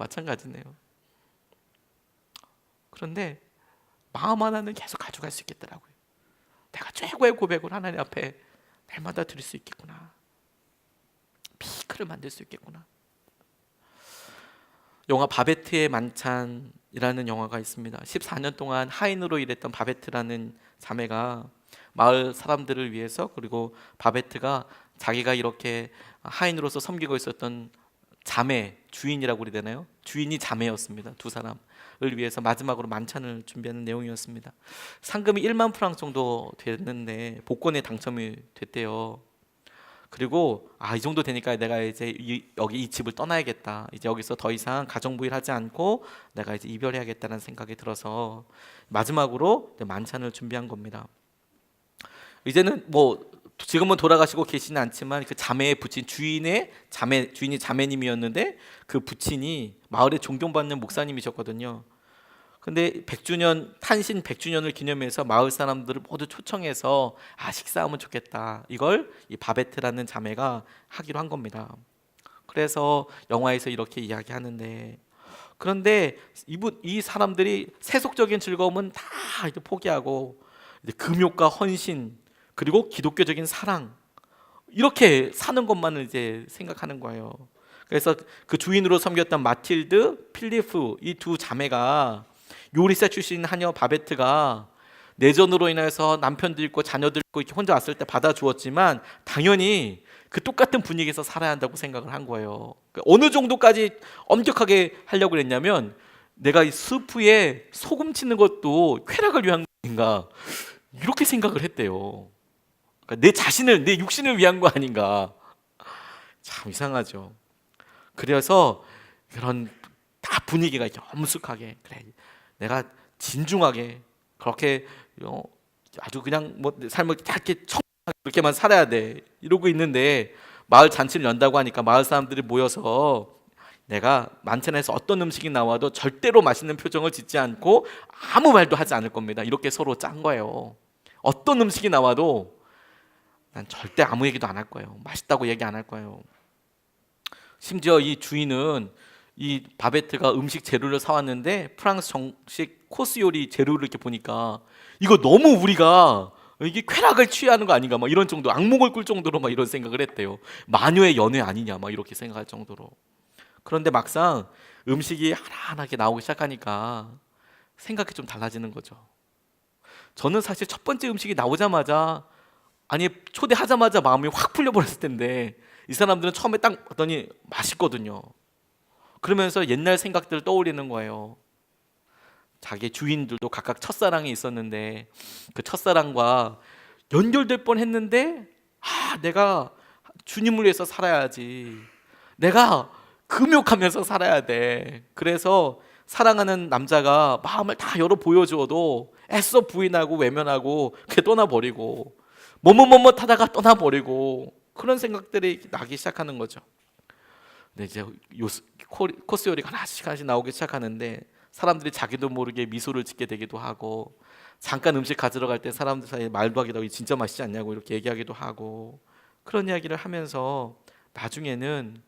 그런데 마음 하나는 계속 가져갈 수 있겠더라고요. 내가 최고의 고백을 하나님 앞에 날마다 드릴 수 있겠구나. 피크를 만들 수 있겠구나. 영화 바베트의 만찬이라는 영화가 있습니다. 14년 동안 하인으로 일했던 바베트라는 자매가 마을 사람들을 위해서, 그리고 바베트가 자기가 이렇게 하인으로서 섬기고 있었던 자매, 주인이라고 그래야 되나요? 주인이 자매였습니다. 두 사람을 위해서 마지막으로 만찬을 준비하는 내용이었습니다. 상금이 1만 프랑 정도 됐는데 복권에 당첨이 됐대요. 그리고 이 정도 되니까 내가 이제 여기 이 집을 떠나야겠다. 이제 여기서 더 이상 가정부일 하지 않고 내가 이제 이별해야겠다는 생각이 들어서 마지막으로 만찬을 준비한 겁니다. 이제는 뭐 지금은 돌아가시고 계시는 않지만 그 자매의 부친, 주인이 자매님이었는데 그 부친이 마을에 존경받는 목사님이셨거든요. 근데 100주년 탄신 100주년을 기념해서 마을 사람들을 모두 초청해서 식사하면 좋겠다. 이걸 이 바베트라는 자매가 하기로 한 겁니다. 그래서 영화에서 이렇게 이야기하는데, 그런데 이 사람들이 세속적인 즐거움은 다 이제 포기하고 이제 금욕과 헌신, 그리고 기독교적인 사랑, 이렇게 사는 것만을 이제 생각하는 거예요. 그래서 그 주인으로 섬겼던 마틸드, 필리프, 이 두 자매가 요리사 출신 하녀 바베트가 내전으로 인해서 남편도 있고 자녀도 있고 이렇게 혼자 왔을 때 받아주었지만 당연히 그 똑같은 분위기에서 살아야 한다고 생각을 한 거예요. 어느 정도까지 엄격하게 하려고 그랬냐면, 내가 이 스프에 소금 치는 것도 쾌락을 위한 것인가, 이렇게 생각을 했대요. 그러니까 내 자신을, 내 육신을 위한 거 아닌가. 참 이상하죠. 그래서 그런 다 분위기가 엄숙하게, 그래 내가 진중하게 그렇게 아주 그냥 뭐 삶을 이렇게 그렇게만 살아야 돼 이러고 있는데, 마을 잔치를 연다고 하니까 마을 사람들이 모여서 내가 만찬에서 어떤 음식이 나와도 절대로 맛있는 표정을 짓지 않고 아무 말도 하지 않을 겁니다. 이렇게 서로 짠 거예요. 어떤 음식이 나와도 난 절대 아무 얘기도 안 할 거예요. 맛있다고 얘기 안 할 거예요. 심지어 이 주인은 이 바베트가 음식 재료를 사왔는데 프랑스 정식 코스 요리 재료를 이렇게 보니까 이거 너무 우리가 이게 쾌락을 취하는 거 아닌가, 막 이런 정도, 악몽을 꿀 정도로 막 이런 생각을 했대요. 마녀의 연회 아니냐, 막 이렇게 생각할 정도로. 그런데 막상 음식이 하나하나게 나오기 시작하니까 생각이 좀 달라지는 거죠. 저는 사실 첫 번째 음식이 나오자마자, 아니 초대하자마자 마음이 확 풀려버렸을 텐데, 이 사람들은 처음에 딱 봤더니 맛있거든요. 그러면서 옛날 생각들을 떠올리는 거예요. 자기 주인들도 각각 첫사랑이 있었는데 그 첫사랑과 연결될 뻔했는데, 내가 주님을 위해서 살아야지, 내가 금욕하면서 살아야 돼. 그래서 사랑하는 남자가 마음을 다 열어 보여줘도 애써 부인하고 외면하고 그게 떠나버리고, 뭐뭐뭐뭐 하다가 떠나버리고, 그런 생각들이 나기 시작하는 거죠. 근데 이제 코스 요리가 하나씩 나오기 시작하는데 사람들이 자기도 모르게 미소를 짓게 되기도 하고, 잠깐 음식 가지러 갈 때 사람들 사이에 말도 하기도 하고 진짜 맛있지 않냐고 이렇게 얘기하기도 하고, 그런 이야기를 하면서 나중에는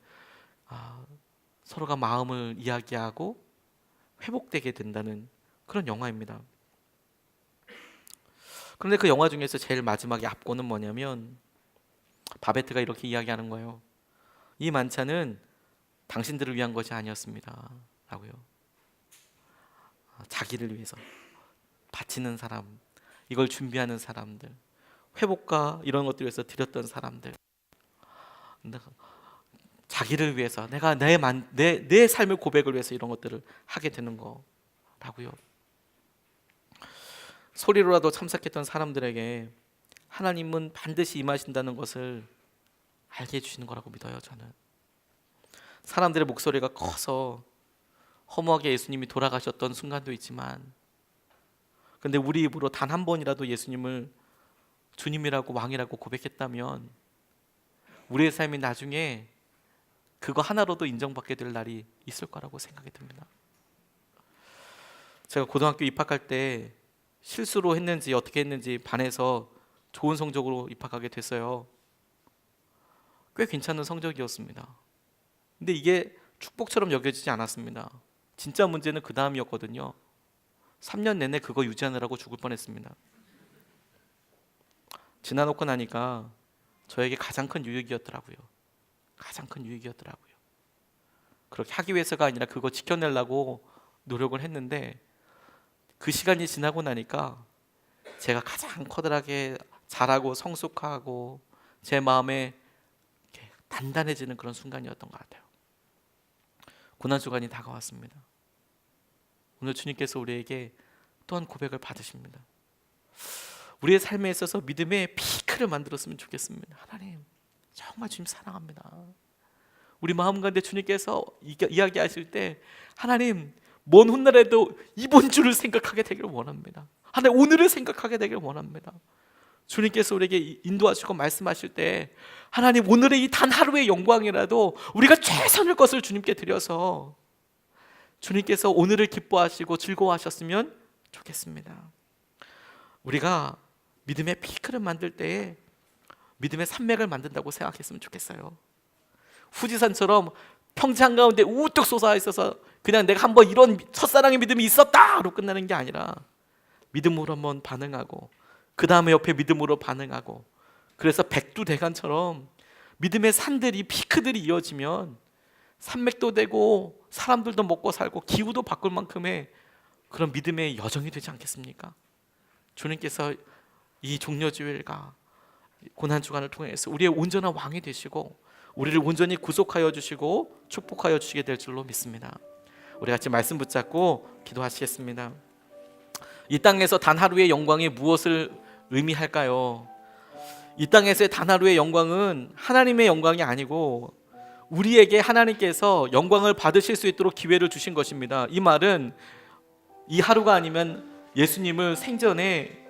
서로가 마음을 이야기하고 회복되게 된다는 그런 영화입니다. 그런데 그 영화 중에서 제일 마지막에 앞권은 뭐냐면 바베트가 이렇게 이야기하는 거예요. 이 만찬은 당신들을 위한 것이 아니었습니다 라고요. 자기를 위해서 바치는 사람, 이걸 준비하는 사람들, 회복과 이런 것들을 위해서 드렸던 사람들, 자기를 위해서 내가 내 삶의 고백을 위해서 이런 것들을 하게 되는 거라고요. 소리로라도 참석했던 사람들에게 하나님은 반드시 임하신다는 것을 알게 해주시는 거라고 믿어요. 저는 사람들의 목소리가 커서 허무하게 예수님이 돌아가셨던 순간도 있지만, 근데 우리 입으로 단 한 번이라도 예수님을 주님이라고 왕이라고 고백했다면 우리의 삶이 나중에 그거 하나로도 인정받게 될 날이 있을 거라고 생각이 듭니다. 제가 고등학교 입학할 때 실수로 했는지 어떻게 했는지 반에서 좋은 성적으로 입학하게 됐어요. 꽤 괜찮은 성적이었습니다. 근데 이게 축복처럼 여겨지지 않았습니다. 진짜 문제는 그 다음이었거든요. 3년 내내 그거 유지하느라고 죽을 뻔했습니다. 지나놓고 나니까 저에게 가장 큰 유익이었더라고요. 그렇게 하기 위해서가 아니라 그거 지켜내려고 노력을 했는데, 그 시간이 지나고 나니까 제가 가장 커다랗게 자라고 성숙하고 제 마음에 단단해지는 그런 순간이었던 것 같아요. 고난주간이 다가왔습니다. 오늘 주님께서 우리에게 또한 고백을 받으십니다. 우리의 삶에 있어서 믿음의 피크를 만들었으면 좋겠습니다. 하나님, 정말 주님 사랑합니다. 우리 마음 가운데 주님께서 이야기하실 때 하나님, 먼 훗날에도 이번 주를 생각하게 되기를 원합니다. 하나님, 오늘을 생각하게 되기를 원합니다. 주님께서 우리에게 인도하시고 말씀하실 때 하나님, 오늘의 이 단 하루의 영광이라도 우리가 최선의 것을 주님께 드려서 주님께서 오늘을 기뻐하시고 즐거워하셨으면 좋겠습니다. 우리가 믿음의 피크를 만들 때에 믿음의 산맥을 만든다고 생각했으면 좋겠어요. 후지산처럼 평창 가운데 우뚝 솟아 있어서 그냥 내가 한번 이런 첫사랑의 믿음이 있었다로 끝나는 게 아니라 믿음으로 한번 반응하고 그 다음에 옆에 믿음으로 반응하고, 그래서 백두대간처럼 믿음의 산들이 피크들이 이어지면 산맥도 되고 사람들도 먹고 살고 기후도 바꿀 만큼의 그런 믿음의 여정이 되지 않겠습니까? 주님께서 이 종려주일과 고난주간을 통해서 우리의 온전한 왕이 되시고 우리를 온전히 구속하여 주시고 축복하여 주시게 될 줄로 믿습니다. 우리 같이 말씀 붙잡고 기도하시겠습니다. 이 땅에서 단 하루의 영광이 무엇을 의미할까요? 이 땅에서의 단 하루의 영광은 하나님의 영광이 아니고 우리에게 하나님께서 영광을 받으실 수 있도록 기회를 주신 것입니다. 이 말은 이 하루가 아니면 예수님을 생전에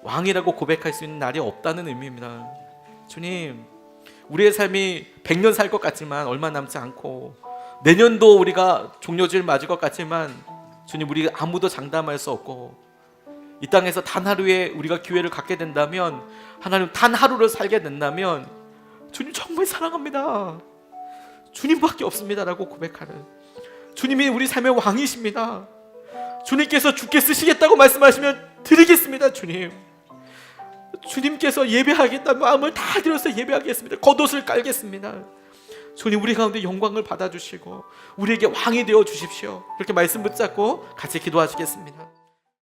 왕이라고 고백할 수 있는 날이 없다는 의미입니다. 주님, 우리의 삶이 100년 살 것 같지만 얼마 남지 않고 내년도 우리가 종려주일 맞을 것 같지만 주님, 우리 아무도 장담할 수 없고 이 땅에서 단 하루에 우리가 기회를 갖게 된다면, 하나님 단 하루를 살게 된다면 주님 정말 사랑합니다, 주님밖에 없습니다라고 고백하는, 주님이 우리 삶의 왕이십니다. 주님께서 주께 쓰시겠다고 말씀하시면 드리겠습니다. 주님께서 예배하겠다는 마음을 다 들여서 예배하겠습니다. 겉옷을 깔겠습니다. 주님, 우리 가운데 영광을 받아주시고 우리에게 왕이 되어 주십시오. 이렇게 말씀 붙잡고 같이 기도하시겠습니다.